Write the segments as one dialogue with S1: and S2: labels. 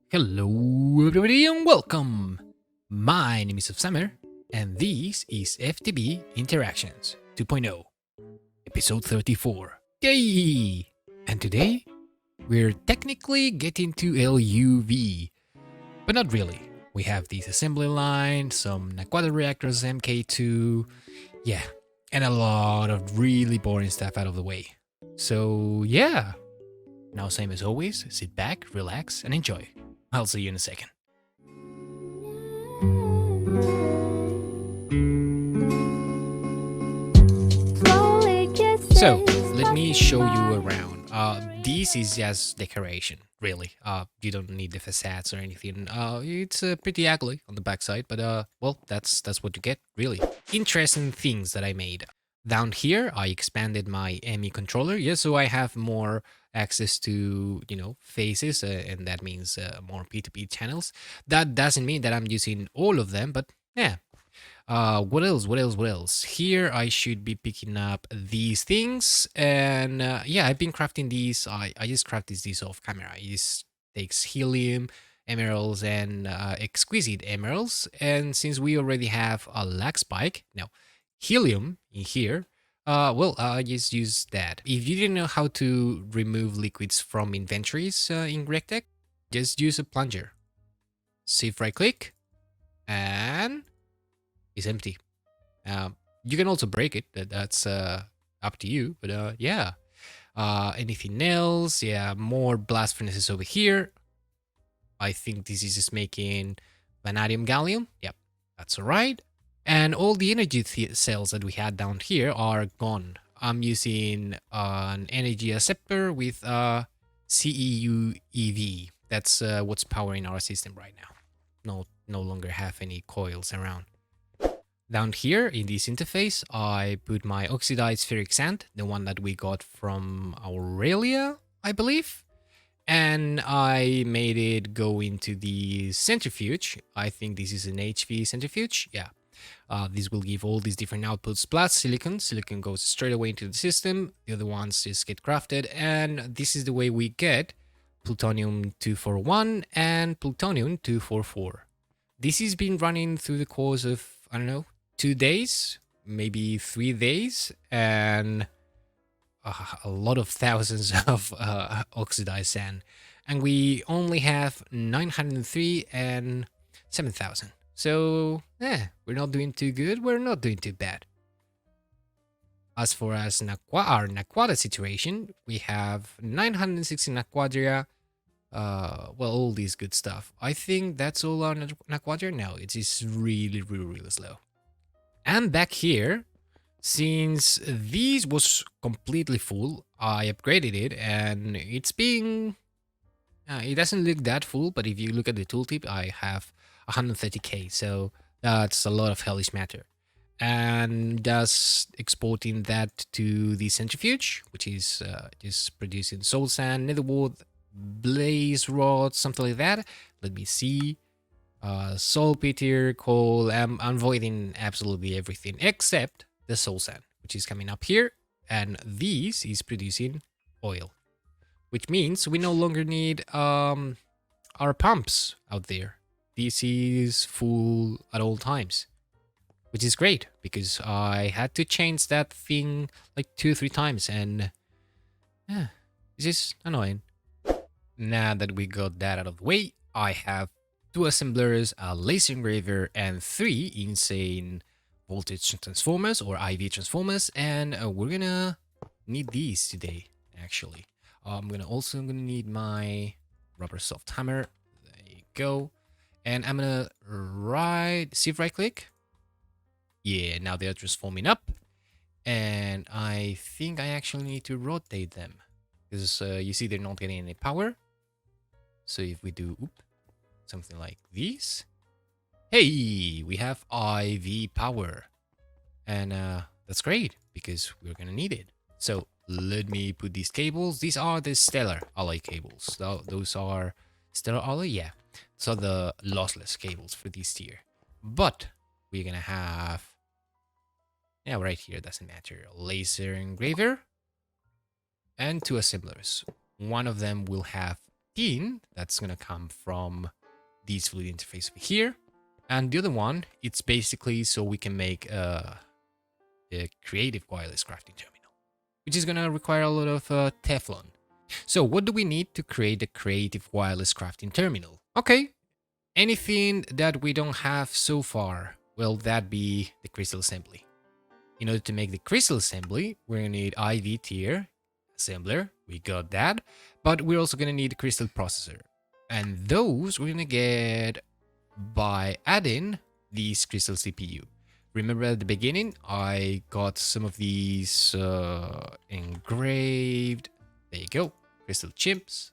S1: Hello everybody and welcome! My name is Offsummer and this is FTB Interactions 2.0, episode 34. Yay! And today, we're technically getting to LUV, but not really. We have this assembly line, some Naquadra reactors MK2, yeah, and a lot of really boring stuff out of the way. So yeah, now same as always, sit back, relax, and enjoy. I'll see you in a second. So, let me show you around. This is just decoration, really. You don't need the facades or anything. It's pretty ugly on the backside, but well, that's what you get, really. Interesting things that I made. Down here, I expanded my ME controller, yeah, so I have more access to, faces, and that means more P2P channels. That doesn't mean that I'm using all of them, but yeah. What else? What else? What else? Here I should be picking up these things, and yeah, I've been crafting these. I just crafted these off camera. It just takes helium, emeralds, and exquisite emeralds. And since we already have a lag spike, now helium in here. Well, I just use that. If you didn't know how to remove liquids from inventories in RegTech, just use a plunger. Shift right click, and it's empty. You can also break it. That's up to you. But yeah. Anything else? Yeah, more blast furnaces over here. I think this is just making vanadium gallium. Yep, that's all right. And all the energy cells that we had down here are gone. I'm using an energy acceptor with CEU-EV. That's what's powering our system right now. No longer have any coils around. Down here in this interface, I put my oxidized ferric sand, the one that we got from Aurelia, I believe. And I made it go into the centrifuge. I think this is an HV centrifuge. Yeah. This will give all these different outputs plus silicon. Silicon goes straight away into the system. The other ones just get crafted. And this is the way we get plutonium 241 and plutonium 244. This has been running through the course of, I don't know, 2 days, maybe 3 days, and a lot of thousands of oxidized sand. And we only have 903 and 7,000. So, yeah, we're not doing too good. We're not doing too bad. As for as our Naquadra situation, we have 960 Naquadria. Well, all this good stuff. I think that's all our Naquadria. No, it is really, really, really slow. And back here, since this was completely full, I upgraded it and it's being... it doesn't look that full, but if you look at the tooltip, I have 130k, so that's a lot of hellish matter. And just exporting that to the centrifuge, which is just producing soul sand, netherwood, blaze rod, something like that. Let me see. Saltpeter, coal. I'm avoiding absolutely everything except the soul sand, which is coming up here, and this is producing oil, which means we no longer need our pumps out there. This is full at all times, which is great because I had to change that thing like 2 or 3 times, and yeah, this is annoying. Now that we got that out of the way, I have 2 assemblers, a laser engraver, and 3 insane voltage transformers or IV transformers, and we're gonna need these today, actually. I'm also gonna need my rubber soft hammer. There you go. And I'm gonna shift right click. Yeah, now they're transforming up. And I think I actually need to rotate them because you see they're not getting any power. So if we do something like this, hey, we have IV power. And that's great because we're gonna need it. So let me put these cables. These are the stellar alloy cables. Those are stellar alloy, yeah. So the lossless cables for this tier. But we're gonna have, yeah, right here, doesn't matter. Laser engraver and 2 assemblers. One of them will have EP15, that's gonna come from this fluid interface over here. And the other one, it's basically so we can make a creative wireless crafting terminal, which is gonna require a lot of Teflon. So what do we need to create a creative wireless crafting terminal? Okay, anything that we don't have so far, will that be the crystal assembly? In order to make the crystal assembly, we're gonna need IV tier assembler. We got that, but we're also gonna need a crystal processor. And those we're gonna get by adding these crystal CPU. Remember at the beginning, I got some of these engraved. There you go, crystal chips.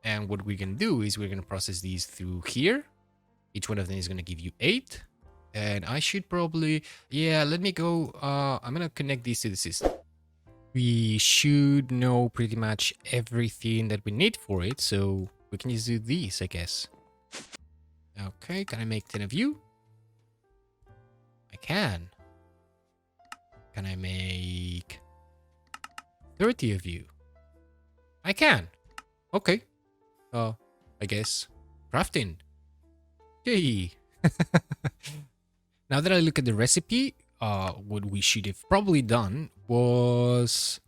S1: And what we're gonna do is we're gonna process these through here. Each one of them is gonna give you 8. And I should probably, yeah, let me go. I'm gonna connect these to the system. We should know pretty much everything that we need for it, so we can just do these, I guess. Okay, can I make 10 of you? I can. Can I make 30 of you? I can. Okay. I guess crafting. Yay. Now that I look at the recipe, what we should have probably done was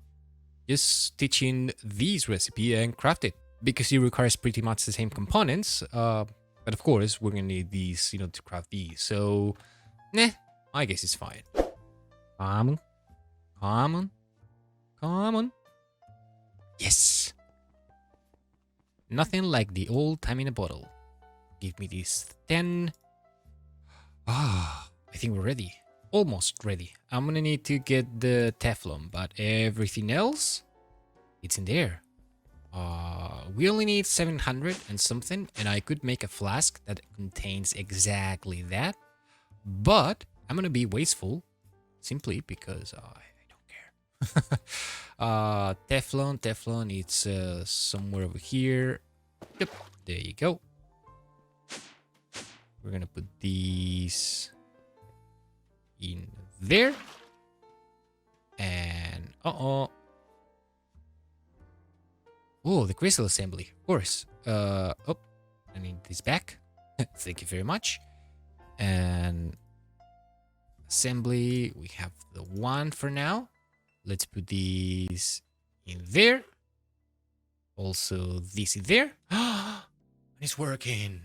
S1: just stitch in these recipe and craft it, because it requires pretty much the same components. But of course, we're gonna need these, you know, to craft these. So, nah, I guess it's fine. Come on, come on, come on. Yes. Nothing like the old time in a bottle. Give me these 10. I think we're ready. Almost ready. I'm gonna need to get the Teflon, but everything else, it's in there. We only need 700 and something, and I could make a flask that contains exactly that. But I'm gonna be wasteful, simply because I don't care. Teflon, it's somewhere over here. Yep, there you go. We're gonna put these in there. And oh, the crystal assembly, of course. I need this back. Thank you very much. And assembly, we have the one for now. Let's put these in there. Also, this in there. It's working.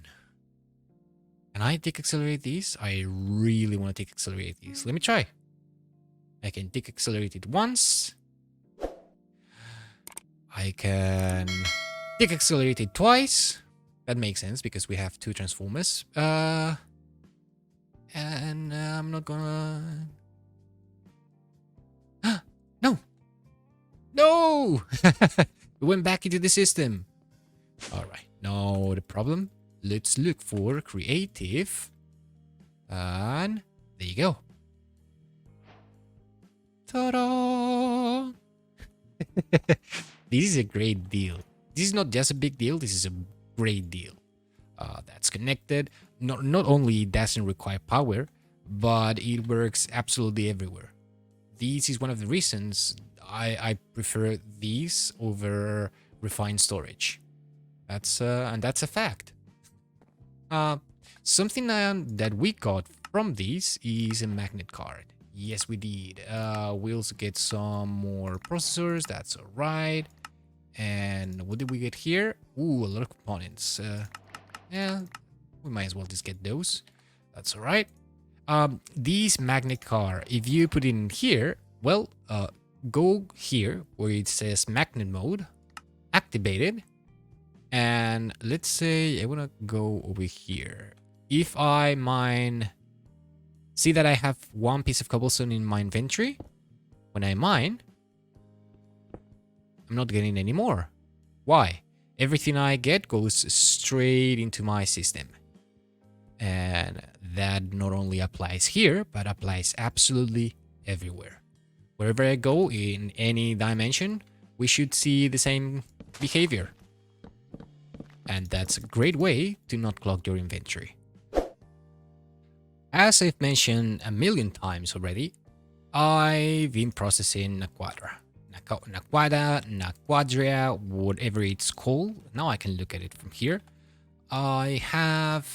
S1: Can I take accelerate these? I really want to take accelerate these. Let me try. I can take accelerate it once. I can take accelerate it twice. That makes sense because we have 2 transformers. And I'm not gonna... No! No! We went back into the system. Alright, no problem. Let's look for creative. And there you go. Ta-da! This is a great deal. This is not just a big deal, this is a great deal. That's connected. Not only doesn't require power, but it works absolutely everywhere. This is one of the reasons I prefer these over refined storage. And that's a fact. Something that we got from these is a magnet card. Yes, we did. We also get some more processors. That's all right. And what did we get here? Ooh, a lot of components. Yeah, we might as well just get those. That's all right. These magnet card, if you put it in here, well, go here where it says magnet mode, activate it. And let's say I want to go over here. If I mine, see that I have 1 piece of cobblestone in my inventory. When I mine, I'm not getting any more. Why? Everything I get goes straight into my system. And that not only applies here, but applies absolutely everywhere. Wherever I go in any dimension, we should see the same behavior. And that's a great way to not clog your inventory. As I've mentioned a million times already, I've been processing a Quadra. Naquada, Naquadria, whatever it's called. Now I can look at it from here. I have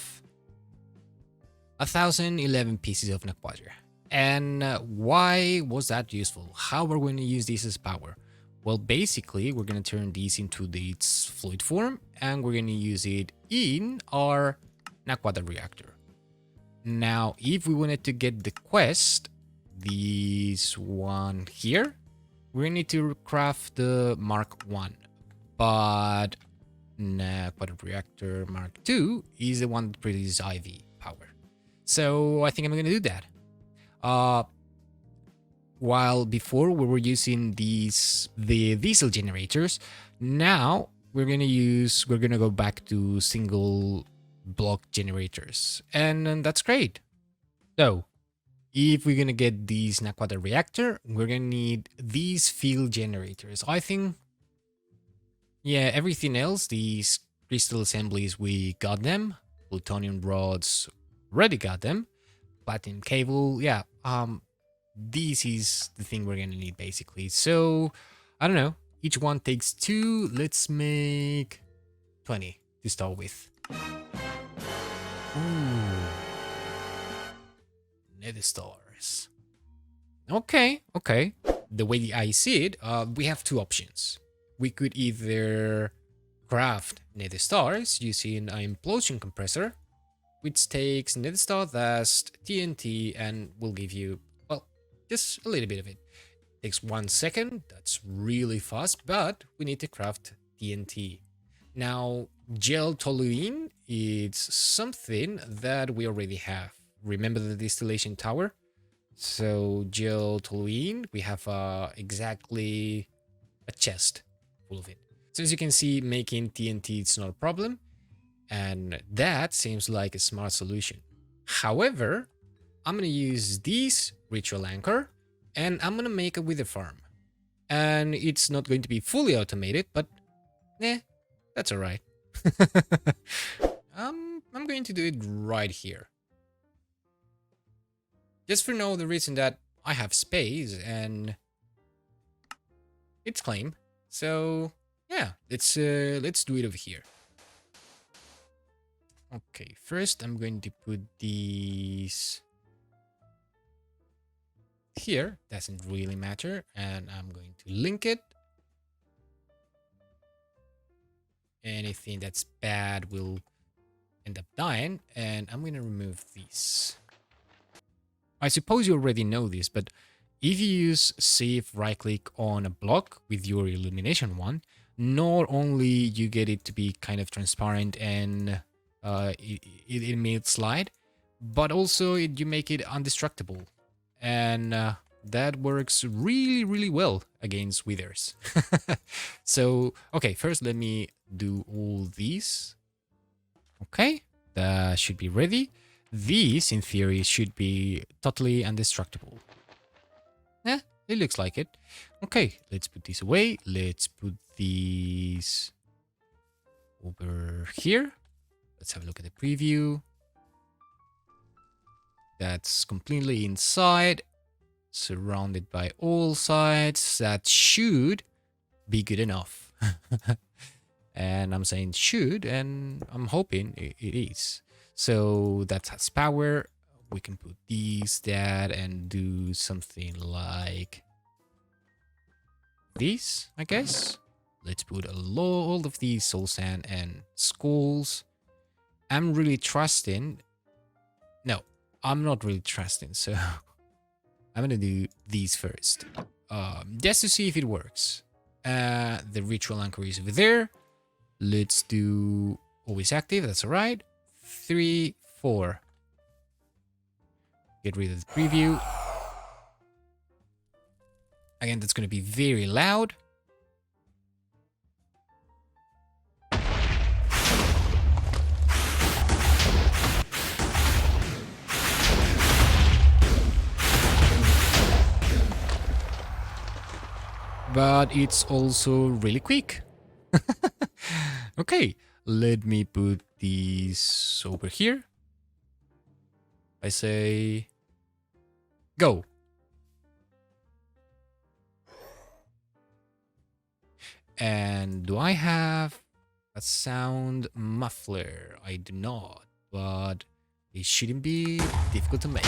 S1: 1,011 pieces of Naquadria. And why was that useful? How are we going to use this as power? Well, basically, we're going to turn these into its fluid form, and we're going to use it in our Naquada reactor. Now, if we wanted to get the quest, this one here, we need to craft the Mark 1. But Naquada reactor Mark 2 is the one that produces IV power. So I think I'm going to do that. While before we were using the diesel generators, now we're gonna go back to single block generators, and that's great. So if we're gonna get this Naquada reactor, we're gonna need these field generators. I think, yeah, everything else, these crystal assemblies, we got them. Plutonium rods, already got them. Platinum cable, yeah. This is the thing we're gonna need basically. So I don't know, each one takes 2. Let's make 20 to start with. Ooh, nether stars. Okay. The way I see it, we have 2 options. We could either craft nether stars using an implosion compressor, which takes nether star dust, TNT, and will give you, well, just a little bit of it. Takes 1 second, that's really fast, but we need to craft TNT. Now, gel toluene is something that we already have. Remember the distillation tower? So gel toluene, we have exactly a chest full of it. So as you can see, making TNT is not a problem, and that seems like a smart solution. However, I'm gonna use this ritual anchor, and I'm gonna make a wither farm. And it's not going to be fully automated, but that's all right. I'm going to do it right here. Just for no other reason that I have space and it's claim. So yeah, let's do it over here. Okay, first I'm going to put these here. Doesn't really matter, and I'm going to link it. Anything that's bad will end up dying, and I'm going to remove these. I suppose you already know this, but if you use Shift right click on a block with your illumination one, not only you get it to be kind of transparent and it may slide, but also you make it indestructible, and that works really well against withers. So okay, first let me do all these. Okay, that should be ready. These in theory should be totally indestructible. Yeah, it looks like it. Okay, let's put these away. Let's put these over here. Let's have a look at the preview. That's completely inside, surrounded by all sides. That should be good enough. And I'm saying should, and I'm hoping it is. So that has power. We can put these, that, and do something like this, I guess. Let's put a lot of these soul sand and skulls. I'm really trusting. No, I'm not really trusting. So I'm gonna do these first, just to see if it works. The ritual anchor is over there. Let's do always active. That's all right. 3, 4. Get rid of the preview. Again, that's going to be very loud. But it's also really quick. Okay, let me put these over here. I say go. And do I have a sound muffler? I do not, but it shouldn't be difficult to make.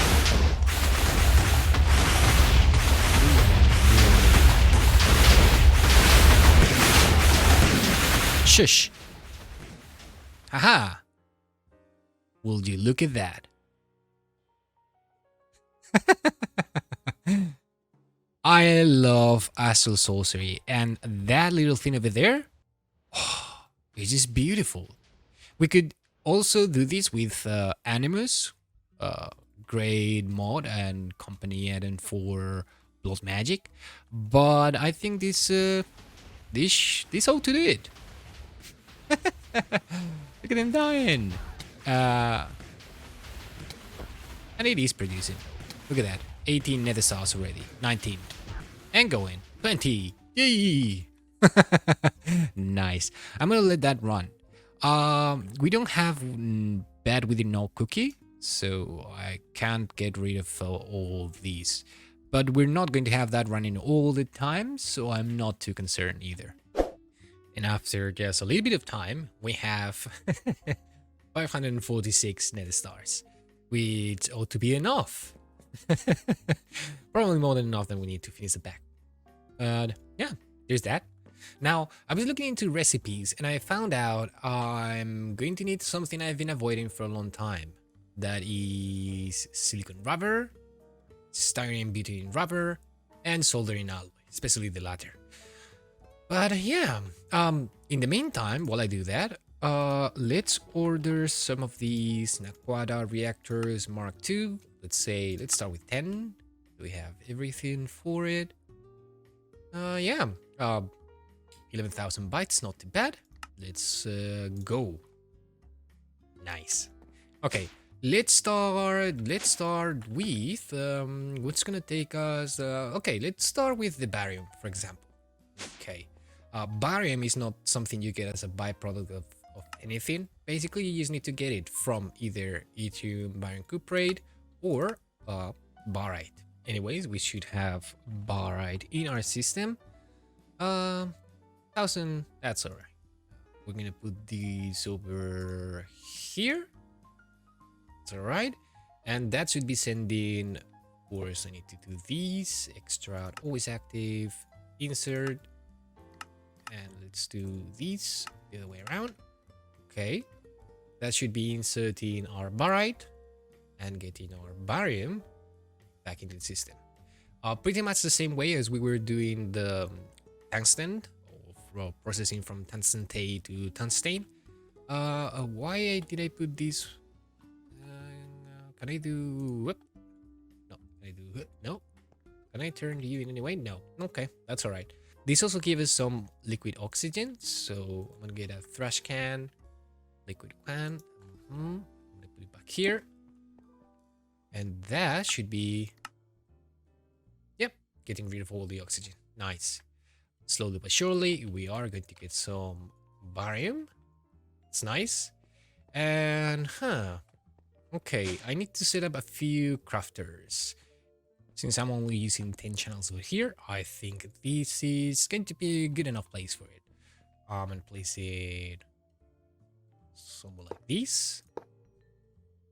S1: Shush! Haha! Will you look at that? I love Astral Sorcery, and that little thing over there, oh, it's just beautiful. We could also do this with Animus, great mod and company add-in for Blood Magic, but I think this ought to do it. Look at them dying. And it is producing. Look at that. 18 nether stars already. 19. And going. 20. Yay! Nice. I'm gonna let that run. We don't have bad within no cookie, so I can't get rid of all these. But we're not going to have that running all the time, so I'm not too concerned either. And after just a little bit of time, we have 546 nether stars, which ought to be enough. Probably more than enough that we need to finish the pack. But yeah, there's that. Now, I was looking into recipes and I found out I'm going to need something I've been avoiding for a long time. That is silicon rubber, styrene butadiene rubber, and soldering alloy, especially the latter. But yeah, in the meantime, while I do that, let's order some of these Naquada reactors Mark II. Let's start with 10. Do we have everything for it? Yeah, 11,000 bytes, not too bad. Let's go. Nice. Okay, let's start with what's gonna take us. Okay, let's start with the barium, for example. Okay, barium is not something you get as a byproduct of anything. Basically, you just need to get it from either yttrium barium cuprate or barite. Anyways, we should have barite in our system. 1,000, that's all right. We're gonna put these over here. That's all right, and that should be sending. Of course, I need to do these extract always active, insert, and let's do these the other way around. Okay, that should be inserting our barite and getting our barium back into the system. Pretty much the same way as we were doing the tungsten, or processing from tungstenate to tungsten. Why did I put this? Can I do? Whoop. No. Can I do? No. Can I turn you in any way? No. Okay, that's all right. This also gives us some liquid oxygen, so I'm gonna get a trash can, liquid can. I'm gonna put it back here, and that should be, yep, getting rid of all the oxygen. Nice. Slowly but surely, we are going to get some barium. It's nice. And okay, I need to set up a few crafters. Since I'm only using 10 channels over here, I think this is going to be a good enough place for it. I'm gonna place it somewhere like this.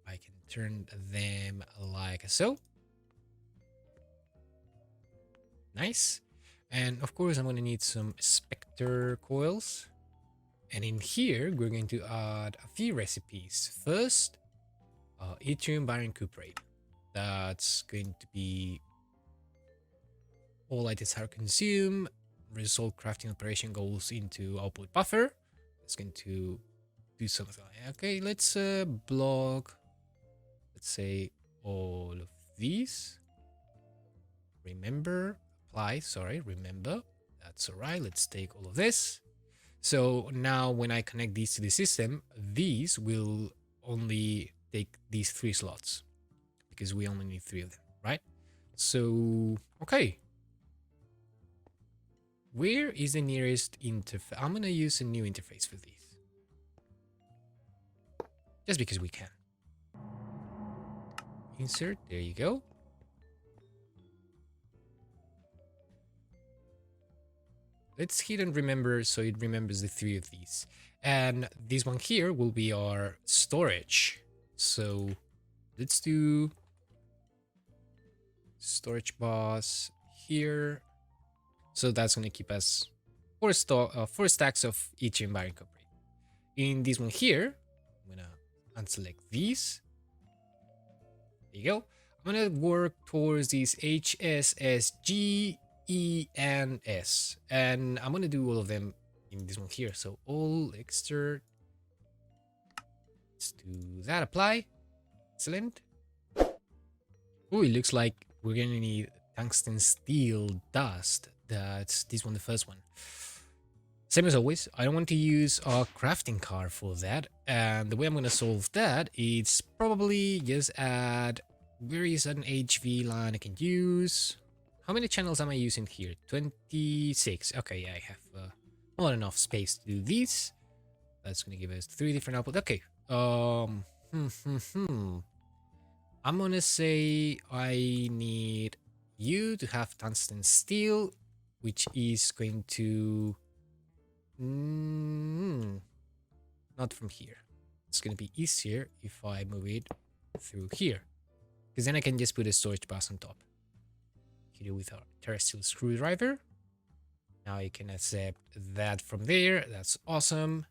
S1: I can turn them like so. Nice. And of course, I'm going to need some Spectre coils. And in here, we're going to add a few recipes. First, yttrium barium cuprate. That's going to be all items are consumed. Result crafting operation goes into output buffer. It's going to do something. Okay, let's block, let's say, all of these. Remember. Remember, that's all right. Let's take all of this. So now when I connect these to the system, these will only take these 3 slots because we only need 3 of them, right? So, okay. Where is the nearest interface? I'm gonna use a new interface for these. Just because we can. Insert, there you go. let's hit and remember so it remembers the three of these. And this one here will be our storage. So let's do storage bus here. So that's going to keep us four stacks of each environment copper. In this one here, I'm going to unselect these. There you go. I'm going to work towards these H, S, S, G, E, and S. And I'm going to do all of them in this one here. So all extra. Let's do that. Apply. Excellent. Oh, it looks like we're going to need tungsten steel dust. That's this one, the first one. Same as always, I don't want to use a crafting card for that. And the way I'm going to solve that is probably just add, where is an HV line I can use? How many channels am I using here? 26. Okay, yeah, I have more than enough space to do these. That's going to give us 3 different outputs. Okay. I'm going to say I need you to have tungsten steel, which is going to... not from here. It's going to be easier if I move it through here, because then I can just put a storage bus on top. Here with our terrestrial screwdriver. Now you can accept that from there. That's awesome.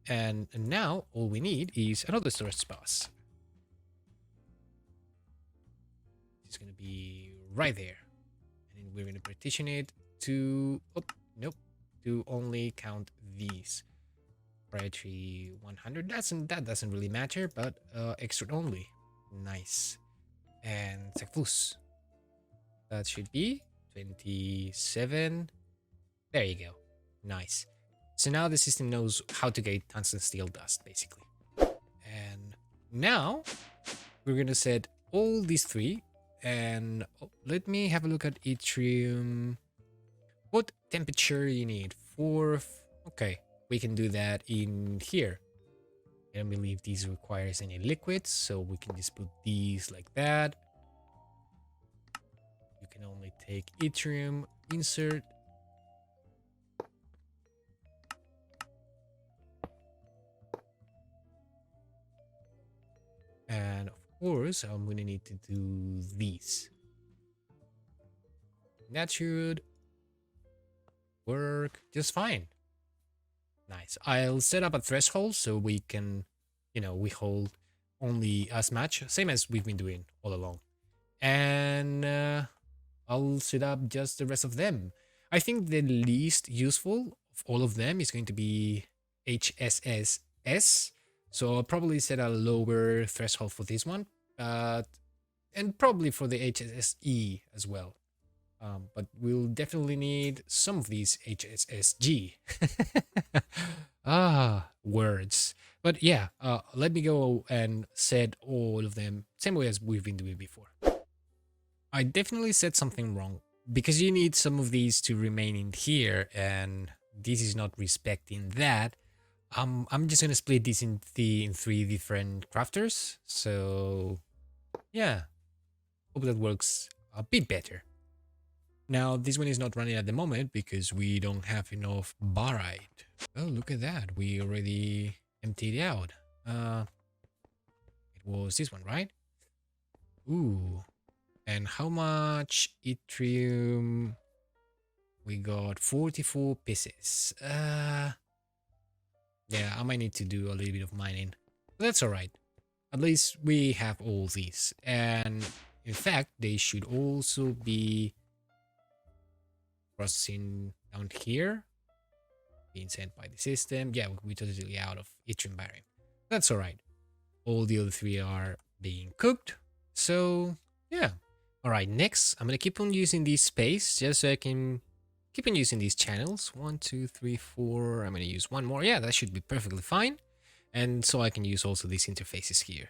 S1: And now all we need is another storage bus. It's going to be right there. And then we're going to partition it to... oh, nope. To only count these. Priority 100. That doesn't really matter, but extra only. Nice. And Sekfus. That should be 27. There you go. Nice. So now the system knows how to get tungsten steel dust, basically. And now we're going to set all these 3. And let me have a look at yttrium. What temperature you need? 4. Okay, we can do that in here. I don't believe these requires any liquids, so we can just put these like that. You can only take yttrium, insert. And of course, I'm going to need to do these. That should work just fine. Nice. I'll set up a threshold so we can, we hold only as much, same as we've been doing all along. And I'll set up just the rest of them. I think the least useful of all of them is going to be HSSS. So I'll probably set a lower threshold for this one, and probably for the HSSE as well. But we'll definitely need some of these HSSG. Words. But yeah, let me go and set all of them same way as we've been doing before. I definitely said something wrong, because you need some of these to remain in here, and this is not respecting that. I'm just gonna split this in 3 different crafters. So yeah, hope that works a bit better. Now, this one is not running at the moment because we don't have enough barite. Oh, look at that. We already emptied it out. It was this one, right? Ooh. And how much yttrium? We got 44 pieces. Yeah, I might need to do a little bit of mining. But that's alright. At least we have all these. And in fact, they should also be processing down here, being sent by the system. Yeah, we're totally out of yttrium barium. That's alright. All the other 3 are being cooked. So yeah. Alright, next I'm gonna keep on using this space just so I can keep on using these channels. 1, 2, 3, 4. I'm gonna use 1 more. Yeah, that should be perfectly fine. And so I can use also these interfaces here.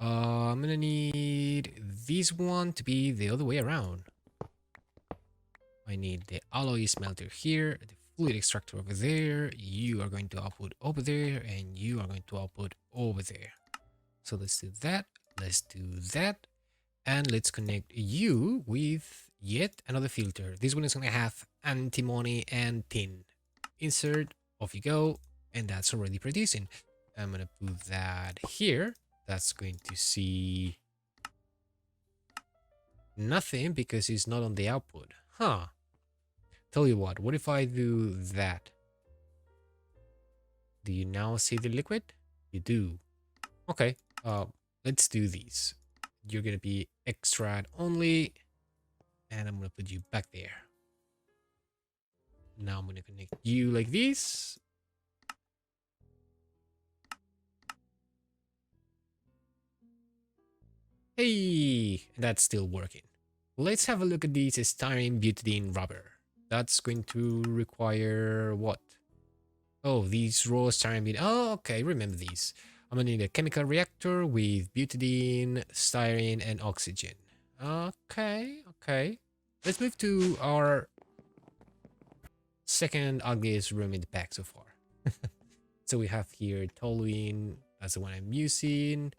S1: I'm gonna need this one to be the other way around. I need the alloy smelter here, the fluid extractor over there. You are going to output over there, and you are going to output over there. So let's do that. Let's do that. And let's connect you with yet another filter. This one is going to have antimony, and tin. Insert, off you go, and that's already producing. I'm gonna put that here. That's going to see nothing because it's not on the output. Huh. Tell you what if I do that? Do you now see the liquid? You do. Okay, let's do these. You're gonna be extract only, and I'm gonna put you back there. Now I'm gonna connect you like this. Hey, that's still working. Let's have a look at this styrene butadiene rubber. That's going to require what? Oh, these raw styrene butadiene. Oh, okay, remember these. I'm gonna need a chemical reactor with butadiene, styrene, and oxygen. Okay, okay. Let's move to our second ugliest room in the pack so far. So we have here toluene. That's the one I'm using.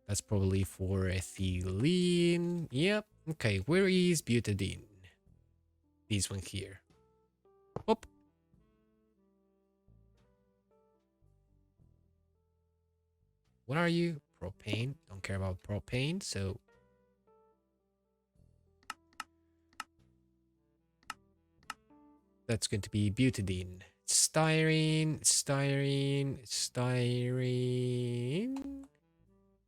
S1: That's probably for ethylene. Yep. Okay, where is butadiene? This one here. Whoop. What are you? Propane. Don't care about propane, so that's going to be butadiene. Styrene, styrene, styrene.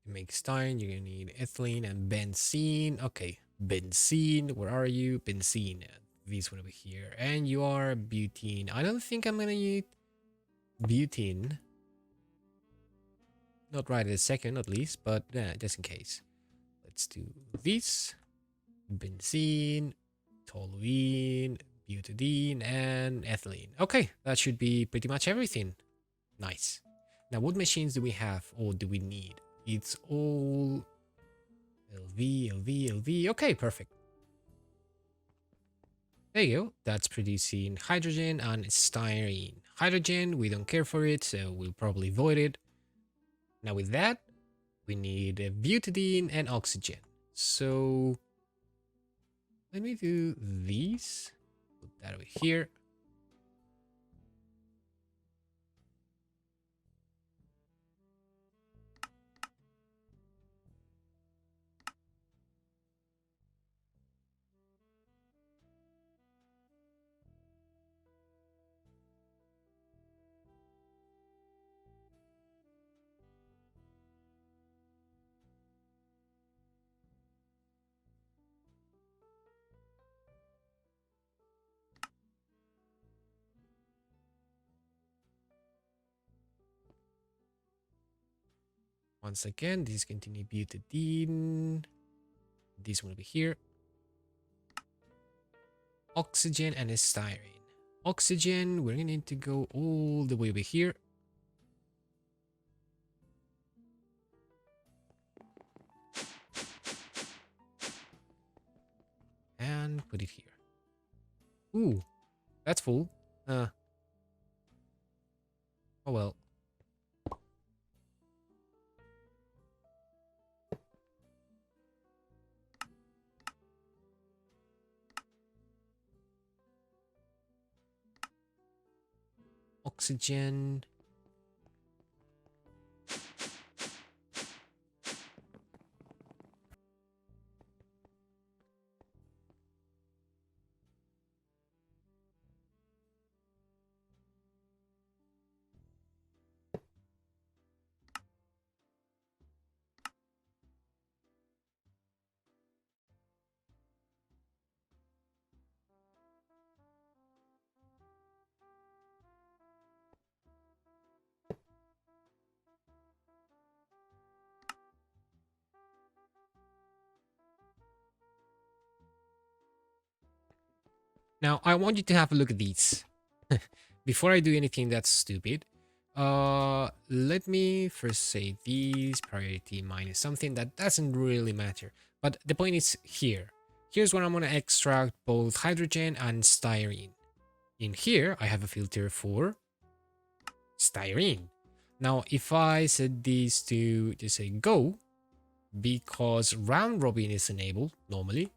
S1: To make styrene, you're gonna need ethylene and benzene. Okay, benzene. Where are you? Benzene. This one over here. And you are butene. I don't think I'm gonna need butene. Not right at a second, at least, but just in case. Let's do this. Benzene, toluene, butadiene, and ethylene. Okay, that should be pretty much everything. Nice. Now, what machines do we have or do we need? It's all LV, LV, LV. Okay, perfect. There you go. That's producing hydrogen and styrene. Hydrogen, we don't care for it, so we'll probably void it. Now with that, we need butadiene and oxygen. So let me do these. Put that over here. Once again, this is going to need butadiene. This one over here. Oxygen and styrene. Oxygen, we're going to need to go all the way over here. And put it here. Ooh, that's full. Oh well. Oxygen. Now, I want you to have a look at these. Before I do anything that's stupid, let me first say these priority minus something that doesn't really matter. But the point is here. Here's where I'm going to extract both hydrogen and styrene. In here, I have a filter for styrene. Now, if I set these to just say go, because round robin is enabled normally,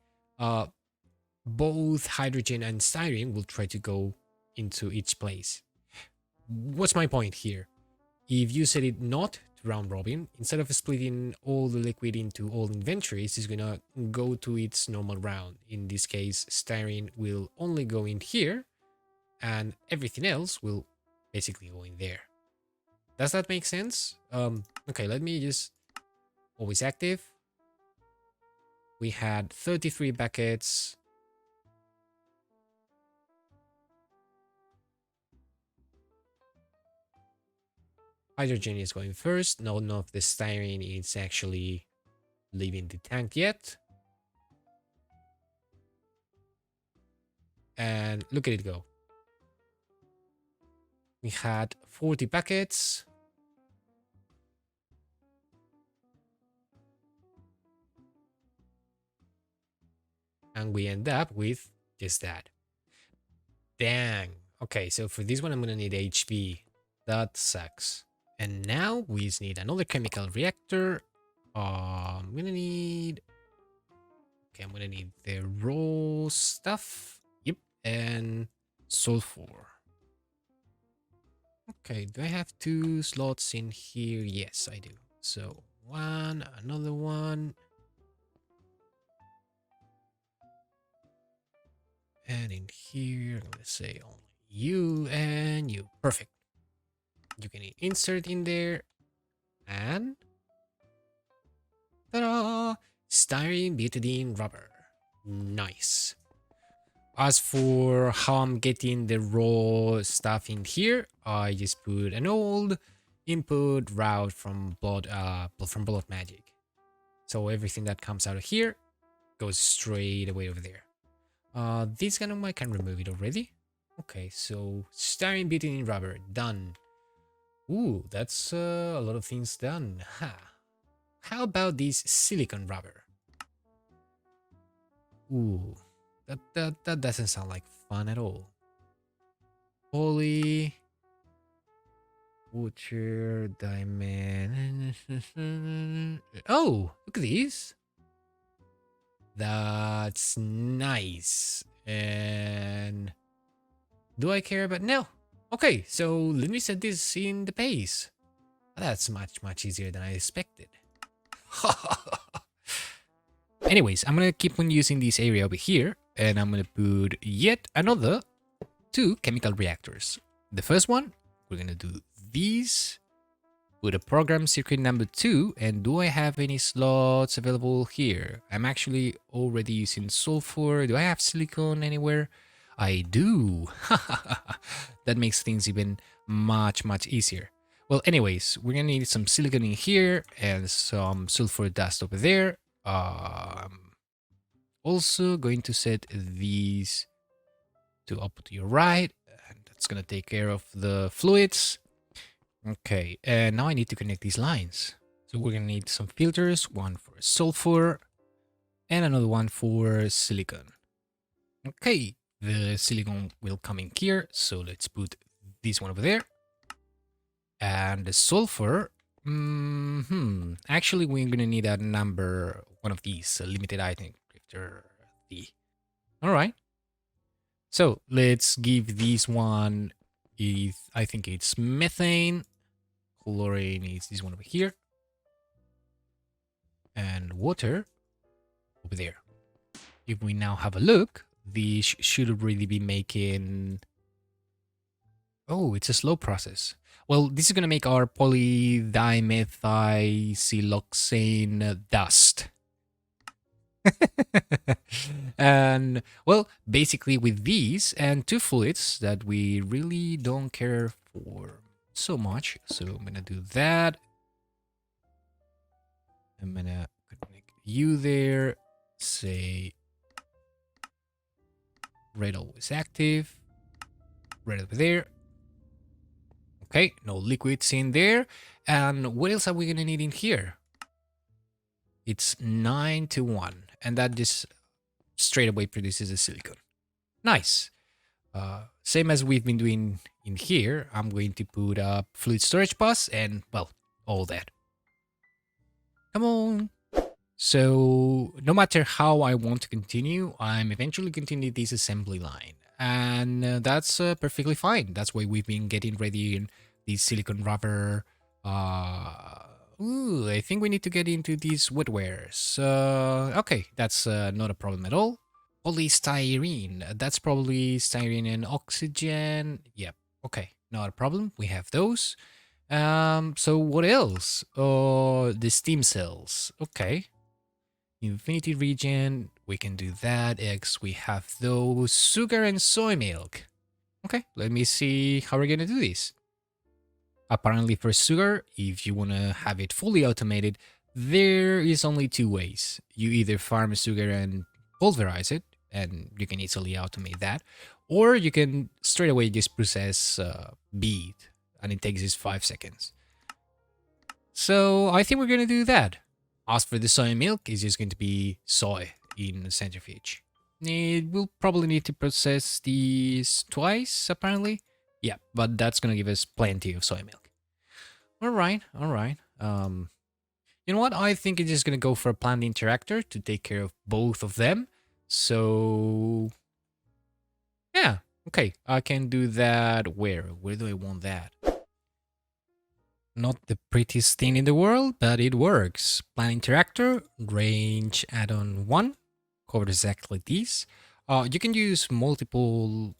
S1: both hydrogen and styrene will try to go into each place. What's my point here? If you set it not to round robin, instead of splitting all the liquid into all inventories, it's gonna go to its normal round. In this case, styrene will only go in here, and everything else will basically go in there. Does that make sense? Okay, let me just always active. We had 33 buckets. Hydrogen is going first. None of the styrene is actually leaving the tank yet. And look at it go. We had 40 buckets. And we end up with just that. Dang. Okay, so for this one, I'm gonna need HP. That sucks. And now we just need another chemical reactor. I'm gonna need... Okay, I'm gonna need the raw stuff. Yep, and sulfur. Okay, do I have 2 slots in here? Yes, I do. So, one, another one. And in here, I'm gonna say only you and you. Perfect. You can insert in there. And... ta-da! Styrene, butadiene, rubber. Nice. As for how I'm getting the raw stuff in here, I just put an old input route from Blood Magic. So everything that comes out of here goes straight away over there. This kind of I can remove it already. Okay, so styrene, butadiene, rubber, done. Ooh, that's a lot of things done. Ha. How about this silicon rubber? Ooh, that doesn't sound like fun at all. Poly, water, diamond. Oh, look at these. That's nice. And do I care about... No. Okay, so let me set this in the pace. That's much easier than I expected. Anyways, I'm gonna keep on using this area over here, and I'm gonna put yet another 2 chemical reactors. The first one, we're gonna do these. Put a program circuit number 2, and do I have any slots available here? I'm actually already using sulfur. Do I have silicon anywhere? I do. That makes things even much easier. Well, anyways, we're gonna need some silicon in here and some sulfur dust over there. Also going to set these to up to your right, and that's gonna take care of the fluids. Okay, and now I need to connect these lines. So we're gonna need some filters, one for sulfur and another one for silicon. Okay, the silicon will come in here, so let's put this one over there. And the sulfur, actually we're gonna need a number, one of these, a limited item drifter D. All right. So let's give this one, I think it's methane. Chlorine is this one over here. And water over there. If we now have a look, these should already be making... Oh, it's a slow process. Well, this is going to make our polydimethylsiloxane dust. And, well, basically with these and 2 fluids that we really don't care for so much. So I'm going to do that. I'm going to connect you there. Say red always active. Red over there. Okay, no liquids in there. And what else are we going to need in here? It's 9 to 1. And that just straight away produces a silicon. Nice. Same as we've been doing in here, I'm going to put a fluid storage bus and, well, all that. Come on. So no matter how I want to continue, I'm eventually continue this assembly line. And that's perfectly fine. That's why we've been getting ready in the silicon rubber. I think we need to get into these wetwares. Okay, that's not a problem at all. Polystyrene, that's probably styrene and oxygen. Yep, okay, not a problem. We have those. So what else? The steam cells. Okay. Infinity region, we can do that. Eggs, we have those. Sugar and soy milk. Okay, let me see how we're gonna do this. Apparently for sugar, if you wanna have it fully automated, there is only two ways. You either farm sugar and pulverize it, and you can easily automate that, or you can straight away just process beet, and it takes just 5 seconds. So I think we're gonna do that. As for the soy milk, it's just going to be soy in the centrifuge. It will probably need to process these twice, apparently. Yeah, but that's gonna give us plenty of soy milk. All right, all right. You know what? I think it's just gonna go for a planned interactor to take care of both of them. So, yeah, okay. I can do that. Where do I want that? Not the prettiest thing in the world, but it works. Plan interactor, range add-on 1, covers exactly these. You can use multiple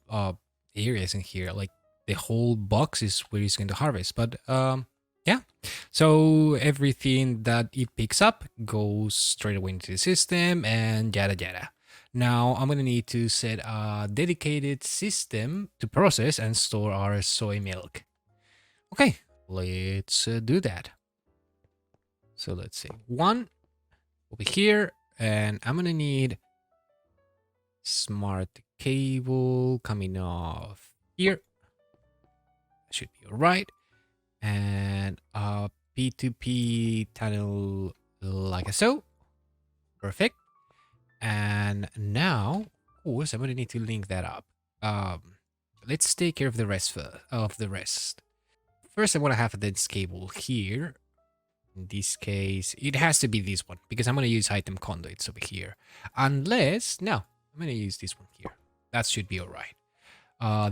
S1: areas in here, like the whole box is where it's going to harvest. But yeah, so everything that it picks up goes straight away into the system and yada yada. Now I'm going to need to set a dedicated system to process and store our soy milk. Okay, let's do that. So let's say 1 over here, and I'm gonna need smart cable coming off here. Should be all right. And a P2P tunnel like so. Perfect. And now, of course, I'm gonna need to link that up. Let's take care of the rest First, I want to have this cable here. In this case, it has to be this one because I'm going to use item conduits over here. Unless, no, I'm going to use this one here. That should be all right.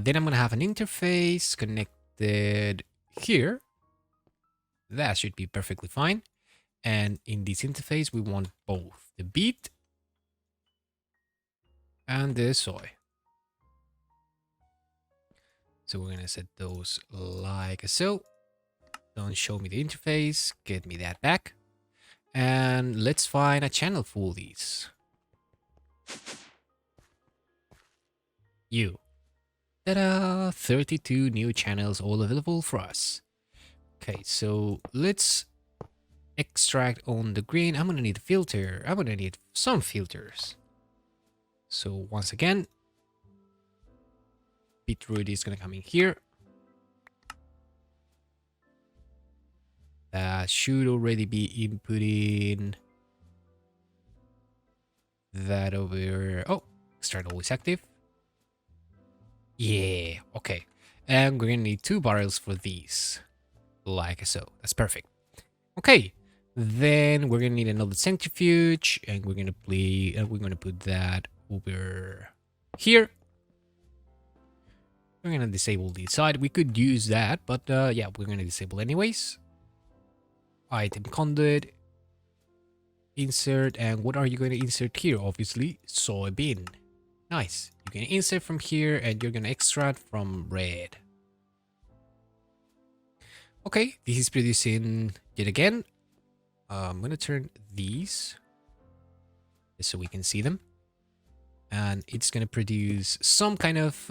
S1: Then I'm going to have an interface connected here. That should be perfectly fine. And in this interface, we want both the beet and the soy. So we're going to set those like so. Don't show me the interface. Get me that back. And let's find a channel for these. You. Ta-da! 32 new channels all available for us. Okay, so let's extract on the green. I'm gonna need a filter. I'm gonna need some filters. So once again, beetroot is gonna come in here. That should already be inputting that over. Oh, start always active. Yeah, okay. And we're gonna need 2 barrels for these. Like so. That's perfect. Okay. Then we're gonna need another centrifuge, and we're gonna put that over here. We're gonna disable the side. We could use that, but yeah, we're gonna disable anyways. Item conduit. Insert, and what are you going to insert here? Obviously, soybean. Nice. You can insert from here, and you're going to extract from red. Okay, this is producing yet again. I'm going to turn these just so we can see them. And it's going to produce some kind of...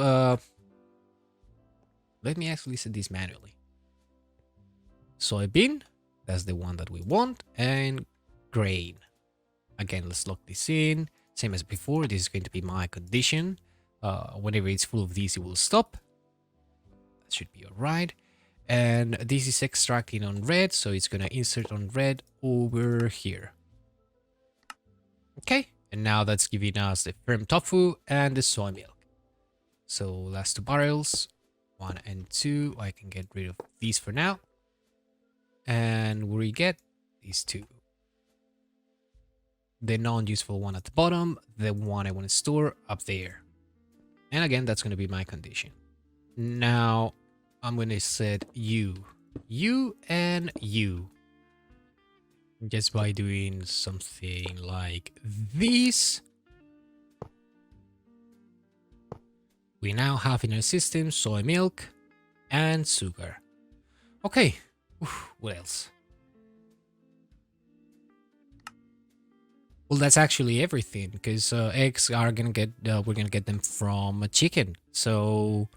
S1: let me actually set this manually. Soybean, that's the one that we want, and grain. Again, let's lock this in. Same as before, this is going to be my condition. Whenever it's full of these, it will stop. That should be all right. And this is extracting on red, so it's going to insert on red over here. Okay, and now that's giving us the firm tofu and the soy milk. So last 2 barrels, 1 and 2. I can get rid of these for now. And we get these 2. the non-useful one at the bottom, the one I want to store up there. And again, that's going to be my condition. Now, I'm going to set you, and you. Just by doing something like this. We now have in our system soy milk and sugar. Okay, what else? Well, that's actually everything, because eggs are gonna get we're gonna get them from a chicken. So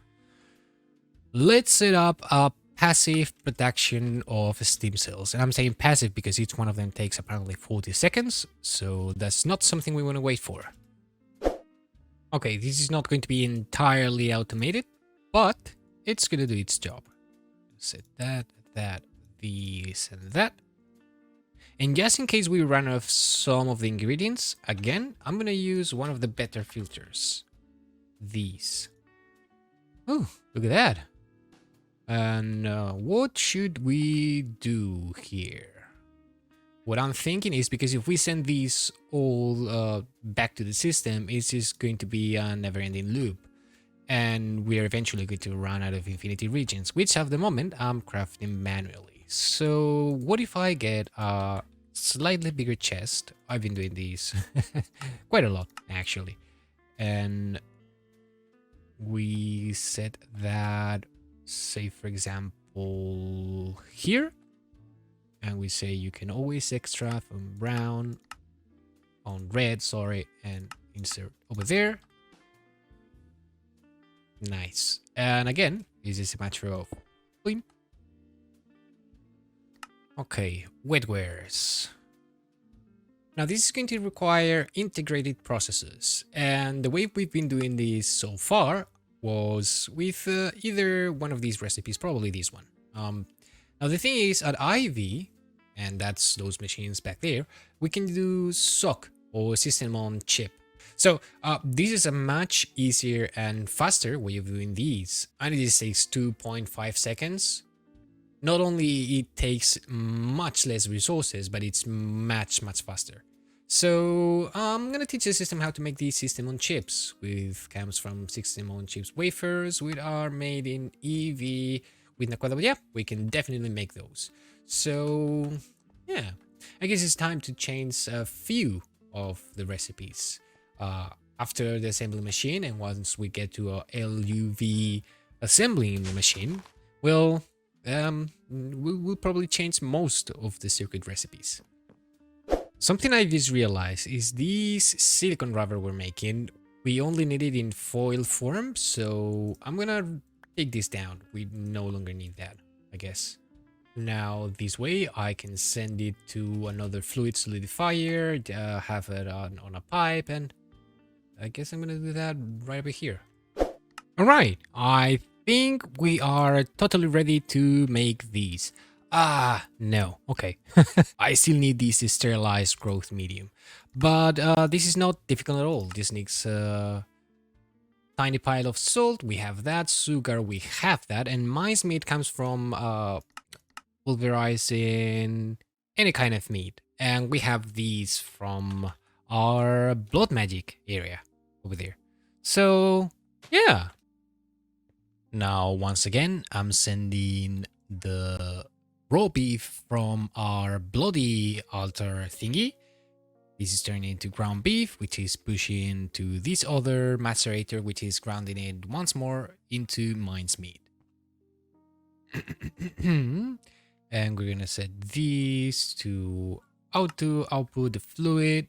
S1: let's set up a passive production of stem cells, and I'm saying passive because each one of them takes apparently 40 seconds. So that's not something we want to wait for. Okay, this is not going to be entirely automated, but it's gonna do its job. Set that, this, and that. And just in case we run out of some of the ingredients, again, I'm gonna use one of the better filters. These. Oh, look at that. And what should we do here? What I'm thinking is, because if we send these all back to the system, it's just going to be a never-ending loop. And we're eventually going to run out of infinity regions, which at the moment I'm crafting manually. So what if I get a slightly bigger chest? I've been doing these quite a lot, actually. And we set that, say, for example, here. And we say you can always extract from brown on red, sorry, and insert over there. Nice. And again, this is a matter of boing. Okay, wetwares. Now this is going to require integrated processes, and the way we've been doing this so far was with either one of these recipes, probably this one. Now the thing is, at IV, and that's those machines back there, we can do SOC, or system on chip. So this is a much easier and faster way of doing these, and it takes 2.5 seconds. Not only it takes much less resources, but it's much faster. So I'm gonna teach the system how to make these system on chips, with comes from system on chips wafers, which are made in EV with Naquada. Yeah, we can definitely make those. So yeah, I guess it's time to change a few of the recipes. After the assembly machine, and once we get to a LUV assembling machine, well, we'll probably change most of the circuit recipes. Something I just realized is this silicon rubber we're making, we only need it in foil form, so I'm gonna take this down. We no longer need that, I guess. Now this way I can send it to another fluid solidifier, have it on a pipe, and I guess I'm gonna do that right over here. Alright, I think we are totally ready to make these. No, okay. I still need this sterilized growth medium. But this is not difficult at all. This needs a tiny pile of salt, we have that. Sugar, we have that. And mice meat comes from pulverizing any kind of meat. And we have these from our blood magic area over there. So, yeah. Now, once again, I'm sending the raw beef from our bloody altar thingy. This is turning into ground beef, which is pushing to this other macerator, which is grounding it once more into mine's meat. And we're gonna set these to auto output the fluid.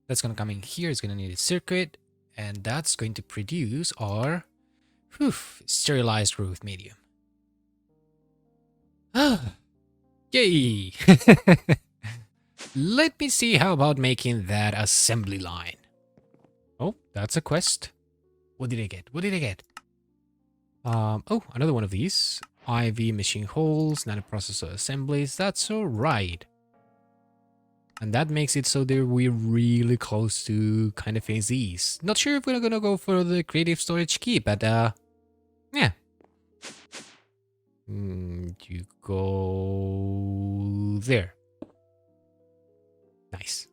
S1: That's gonna come in here. It's gonna need a circuit, and that's going to produce our sterilized growth medium. Yay! Let me see how about making that assembly line. Oh, that's a quest. What did I get? What did I get? Oh, another one of these. IV machine holes, nanoprocessor assemblies. That's alright. And that makes it so that we're really close to kind of phase these. Not sure if we're gonna go for the creative storage key, but yeah. You go there. Nice.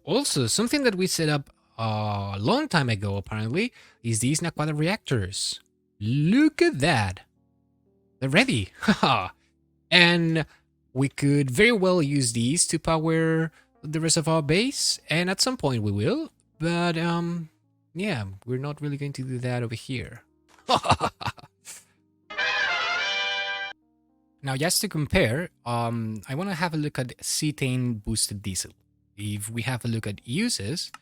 S1: Also, something that we set up a long time ago, apparently, is these Naquada reactors. Look at that. They're ready. Haha. And we could very well use these to power the rest of our base, and at some point we will. But yeah, we're not really going to do that over here. Now, just to compare, I want to have a look at cetane boosted diesel. If we have a look at uses,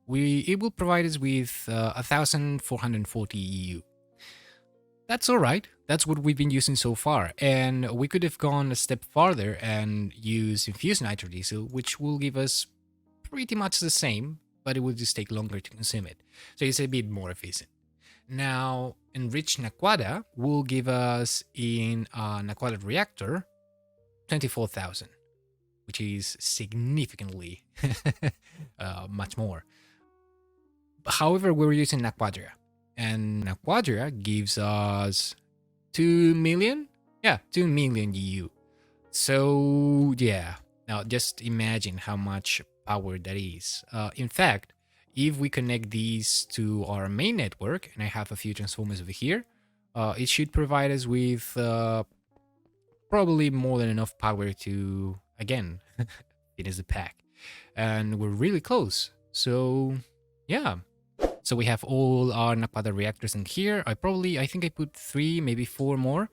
S1: it will provide us with 1,440 EU. That's all right. That's what we've been using so far. And we could have gone a step farther and used infused nitrodiesel, which will give us pretty much the same, but it will just take longer to consume it. So it's a bit more efficient. Now, enriched Naquada will give us in a Naquada reactor 24,000, which is significantly much more. However, we're using Naquadria, and Naquadria gives us 2 million? Yeah, 2 million EU. So, yeah. Now, just imagine how much power that is. In fact, if we connect these to our main network, and I have a few transformers over here, it should provide us with probably more than enough power to, again, finish the pack. And we're really close. So, yeah. So we have all our Naquada reactors in here. I think I put 3, maybe 4 more.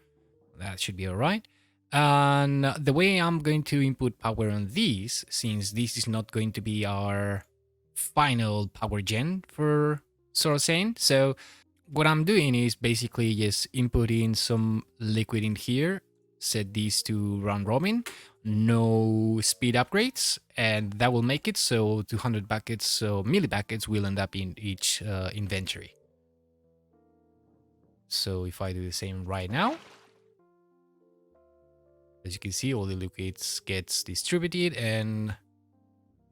S1: That should be all right. And the way I'm going to input power on these, since this is not going to be our final power gen for Sorosane, so what I'm doing is basically just inputting some liquid in here, set these to round robin, no speed upgrades, and that will make it so 200 buckets, so milli buckets will end up in each inventory. So if I do the same right now, as you can see, all the liquids gets distributed, and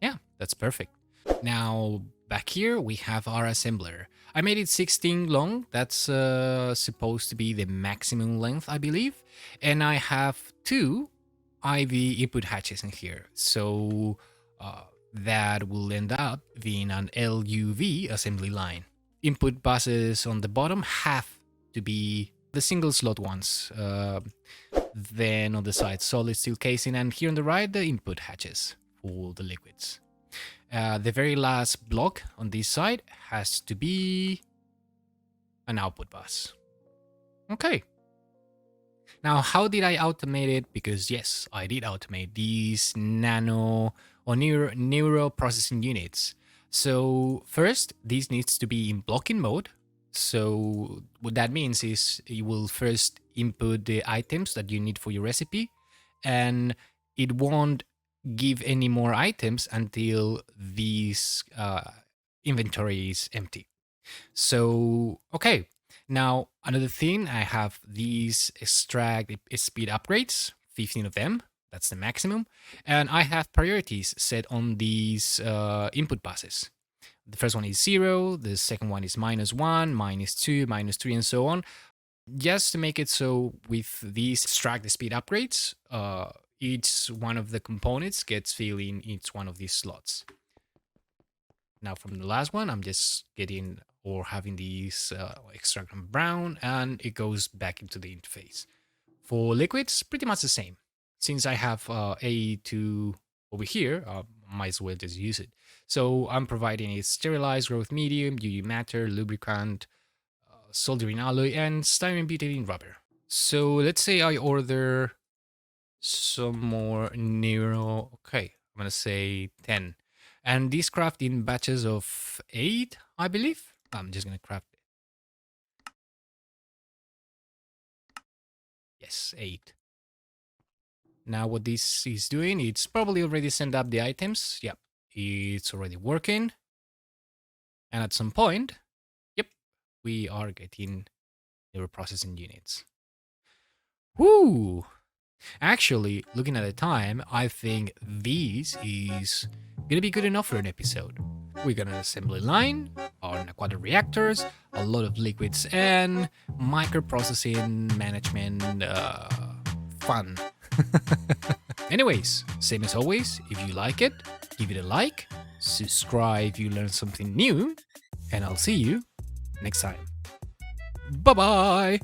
S1: yeah, that's perfect. Now, back here, we have our assembler. I made it 16 long. That's supposed to be the maximum length, I believe. And I have 2 IV input hatches in here. So that will end up being an LUV assembly line. Input buses on the bottom have to be the single slot ones. Then on the side, solid steel casing. And here on the right, the input hatches for the liquids. The very last block on this side has to be an output bus. Okay. Now, how did I automate it? Because yes, I did automate these Neuro Processing Units. So first, this needs to be in blocking mode. So what that means is you will first input the items that you need for your recipe, and it won't give any more items until this inventory is empty. So, okay. Now, another thing, I have these extract speed upgrades, 15 of them. That's the maximum. And I have priorities set on these input buses. The first one is 0, the second one is -1, -2, -3, and so on. Just to make it so with these extract the speed upgrades, each one of the components gets filled in each one of these slots. Now from the last one, I'm just getting or having these extract on brown, and it goes back into the interface. For liquids, pretty much the same. Since I have A2 over here, might as well just use it. So I'm providing a sterilized growth medium, UV matter, lubricant, soldering alloy, and styrene butadiene rubber. So let's say I order some more Neuro. Okay, I'm gonna say 10. And these craft in batches of 8, I believe. I'm just gonna craft it. Yes, 8. Now what this is doing, it's probably already sent up the items. Yep, it's already working. And at some point, yep, we are getting Neuro Processing Units. Woo! Actually, looking at the time, I think this is gonna be good enough for an episode. We got an assembly line, our Naquada reactors, a lot of liquids, and microprocessing management fun. Anyways, same as always, if you like it, give it a like, subscribe if you learned something new, and I'll see you next time. Bye bye!